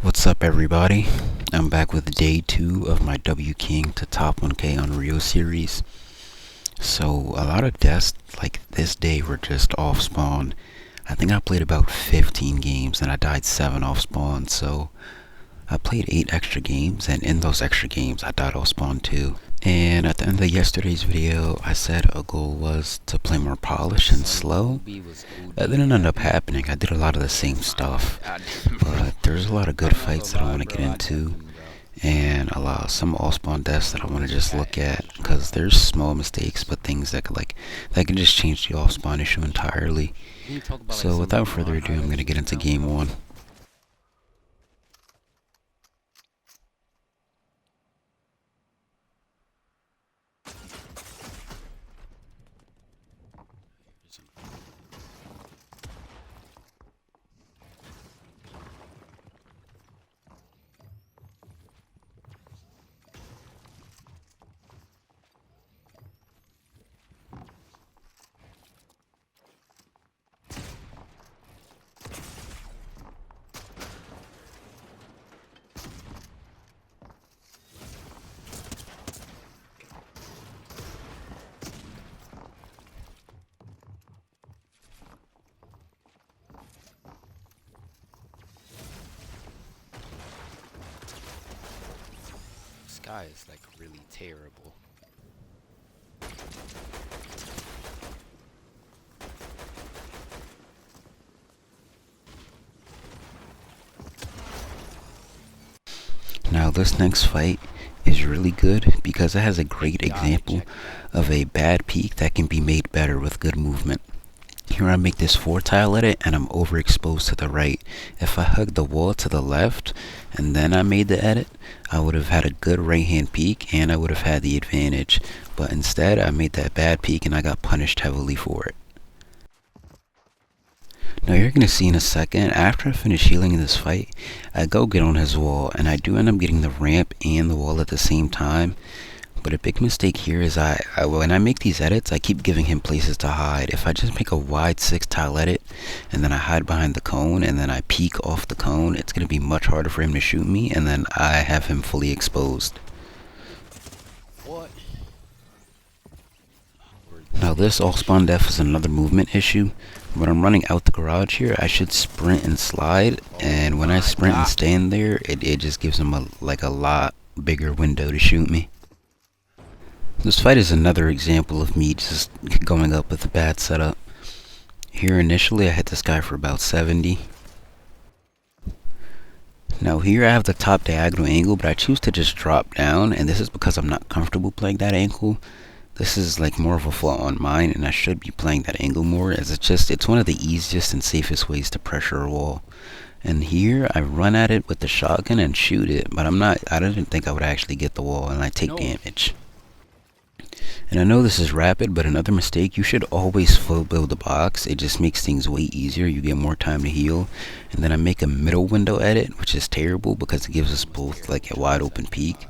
What's up, everybody? I'm back with day 2 of my Wkeying to top 1K on Rio series. So a lot of deaths like this day were just off spawn. I think I played about 15 games and I died 7 off spawn. So I played 8 extra games, and in those extra games I died off spawn too. And at the end of yesterday's video, I said a goal was to play more polished and slow. That didn't end up happening. I did a lot of the same stuff, but there's a lot of good fights that I want to get into, and some all spawn deaths that I want to just look at, because there's small mistakes, but things that can just change the off spawn issue entirely. So without further ado, I'm gonna get into game 1. This guy is like really terrible. Now this next fight is really good because it has a great example of a bad peak that can be made better with good movement. Here I make this 4 tile edit and I'm overexposed to the right. If I hugged the wall to the left and then I made the edit, I would have had a good right hand peek and I would have had the advantage. But instead I made that bad peek and I got punished heavily for it. Now you're going to see in a second, after I finish healing in this fight, I go get on his wall, and I do end up getting the ramp and the wall at the same time. But a big mistake here is when I make these edits, I keep giving him places to hide. If I just make a wide 6 tile edit, and then I hide behind the cone, and then I peek off the cone, it's going to be much harder for him to shoot me, and then I have him fully exposed. Now this all spawn death is another movement issue. When I'm running out the garage here, I should sprint and slide, and when I sprint and stand there, it just gives him a lot bigger window to shoot me. This fight is another example of me just going up with a bad setup. Here initially I hit this guy for about 70. Now here I have the top diagonal angle, but I choose to just drop down, and this is because I'm not comfortable playing that angle. This is like more of a flaw on mine, and I should be playing that angle more, as it's one of the easiest and safest ways to pressure a wall. And here I run at it with the shotgun and shoot it, but I didn't think I would actually get the wall, and I take damage. And I know this is rapid, but another mistake, you should always full build the box. It just makes things way easier. You get more time to heal. And then I make a middle window edit, which is terrible because it gives us both like a wide open peek.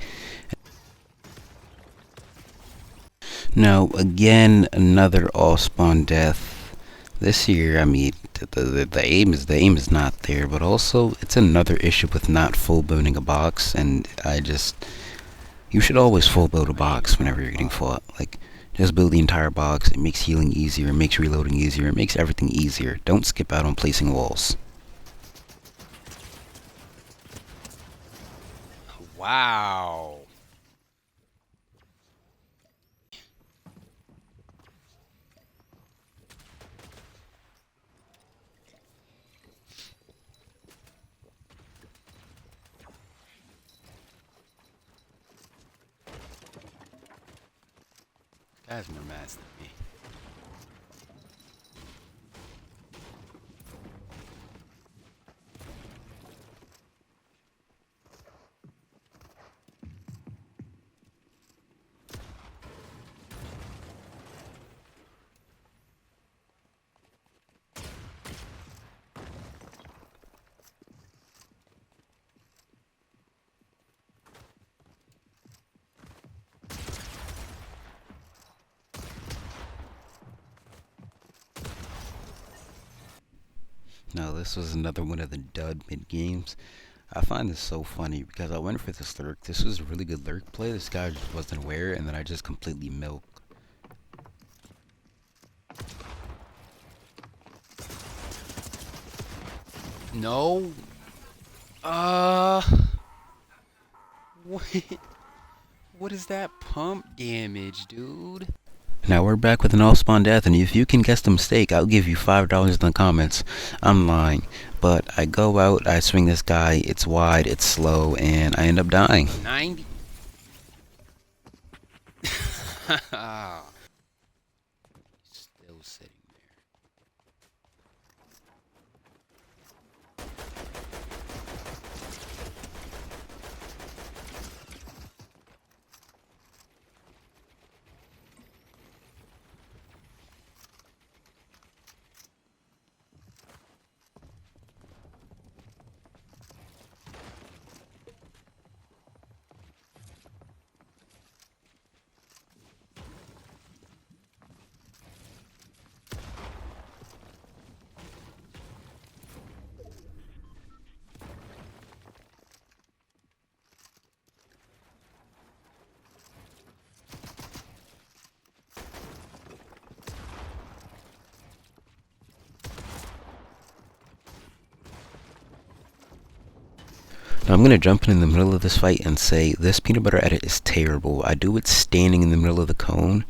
Now again, another all spawn death. This here, I mean, the aim is not there, but also it's another issue with not full building a box. And you should always full build a box whenever you're getting fought. Like, just build the entire box. It makes healing easier, it makes reloading easier, it makes everything easier. Don't skip out on placing walls. Wow. Guy's more mad than me. Now this was another one of the dud mid games. I find this so funny because I went for this lurk. This was a really good lurk play. This guy just wasn't aware, and then I just completely milk. No. Uh. What? What is that pump damage, dude? Now we're back with an all-spawn death, and if you can guess the mistake, I'll give you $5 in the comments. I'm lying. But I go out, I swing this guy, it's wide, it's slow, and I end up dying. 90. Still sitting there. Now I'm going to jump in the middle of this fight and say this peanut butter edit is terrible. I do it standing in the middle of the cone.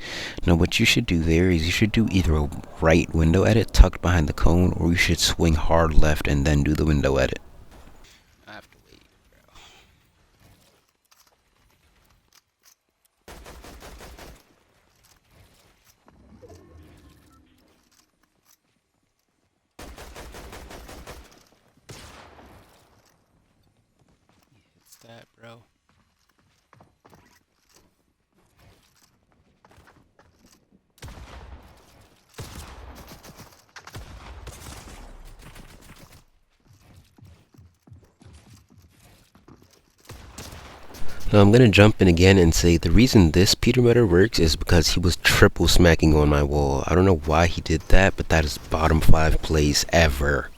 Now what you should do there is you should do either a right window edit tucked behind the cone, or you should swing hard left and then do the window edit. I have to wait, bro. It's that, bro. Now I'm gonna jump in again and say the reason this peanut butter works is because he was triple smacking on my wall. I don't know why he did that, but that is bottom 5 plays ever.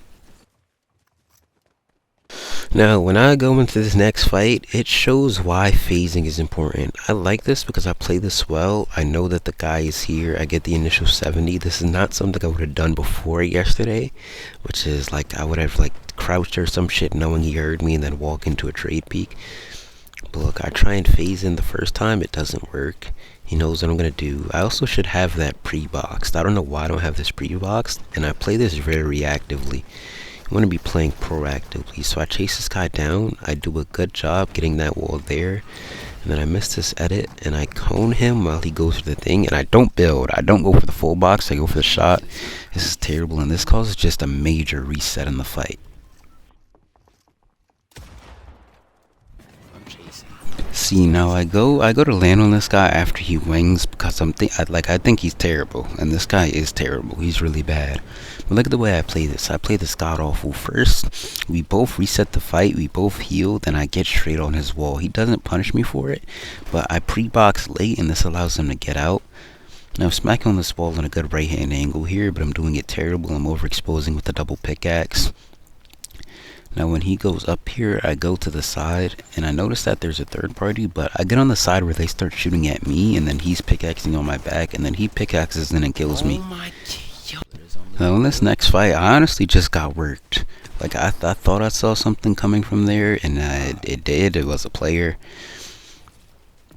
Now, when I go into this next fight, it shows why phasing is important. I like this because I play this well. I know that the guy is here. I get the initial 70. This is not something I would have done before yesterday, which is like I would have like crouched or some shit knowing he heard me and then walk into a trade peak. But look, I try and phase in the first time. It doesn't work. He knows what I'm going to do. I also should have that pre-boxed. I don't know why I don't have this pre-boxed, and I play this very reactively. I want to be playing proactively, so I chase this guy down. I do a good job getting that wall there, and then I miss this edit, and I cone him while he goes for the thing, and I don't build. I don't go for the full box. I go for the shot. This is terrible, and this causes just a major reset in the fight. See, now I go to land on this guy after he wings because I think he's terrible, and this guy is terrible. He's really bad. But look at the way I play this. I play this god awful. First, we both reset the fight, we both heal, then I get straight on his wall. He doesn't punish me for it, but I pre-box late, and this allows him to get out. Now I'm smacking on this wall in a good right hand angle here, but I'm doing it terrible. I'm overexposing with the double pickaxe. Now when he goes up here, I go to the side, and I notice that there's a third party, but I get on the side where they start shooting at me, and then he's pickaxing on my back, and then he pickaxes and then kills me. Now in this next fight, I honestly just got worked. Like I thought I saw something coming from there, and it did. It was a player.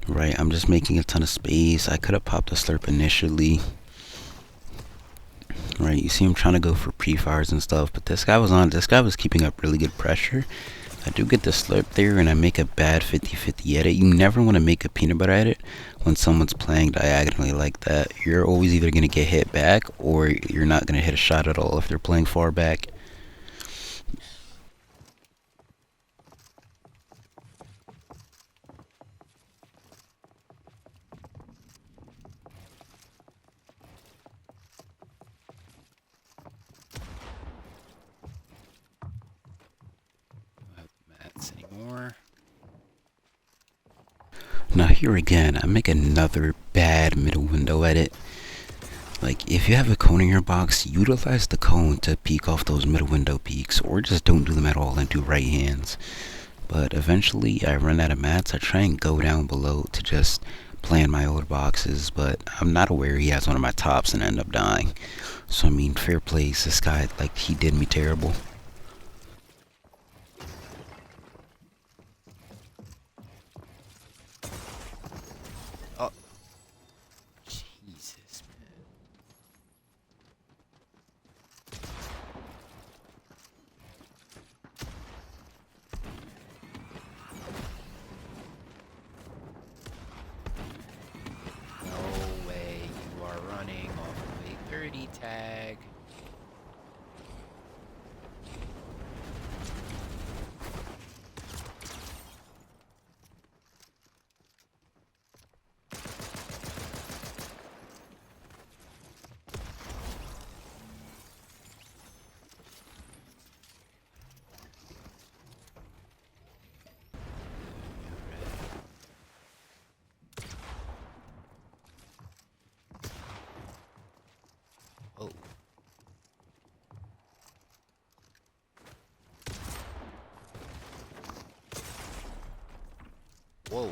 Right, I'm just making a ton of space. I could have popped a slurp initially. Right, you see him trying to go for pre-fires and stuff, but this guy was keeping up really good pressure. I do get the slurp there, and I make a bad 50-50 edit. You never want to make a peanut butter edit when someone's playing diagonally like that. You're always either going to get hit back, or you're not going to hit a shot at all if they're playing far back. Anymore. Now here again, I make another bad middle window edit. Like if you have a cone in your box, utilize the cone to peek off those middle window peaks, or just don't do them at all and do right hands. But eventually I run out of mats. I try and go down below to just plan my old boxes, but I'm not aware he has one of my tops and end up dying. So I mean, fair plays. This guy, like, he did me terrible. Oh, Jesus, man. No way you are running off of a 30 tag. Oh. Whoa.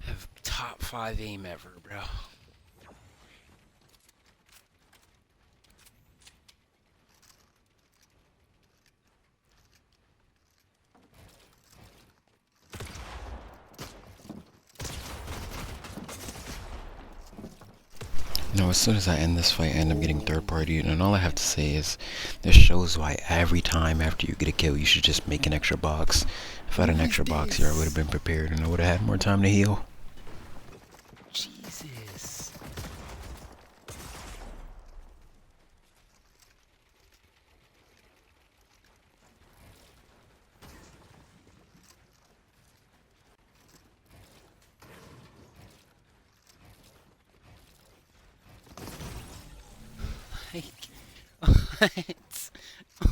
Have top 5 aim ever, bro. No, as soon as I end this fight, I end up getting third party, and all I have to say is, this shows why every time after you get a kill, you should just make an extra box. If I had an extra box here, I would have been prepared, and I would have had more time to heal. Jesus.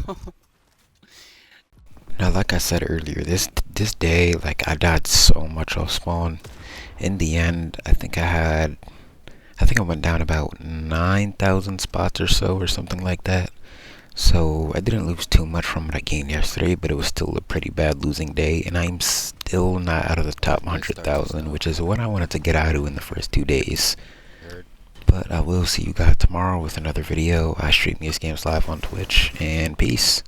What? Now, like I said earlier, this day, like, I died so much off spawn. In the end, I think I went down about 9,000 spots or so, or something like that. So I didn't lose too much from what I gained yesterday, but it was still a pretty bad losing day, and I'm still not out of the top 100,000, which is what I wanted to get out of in the first 2 days. But I will see you guys tomorrow with another video. I stream these games live on Twitch, and peace.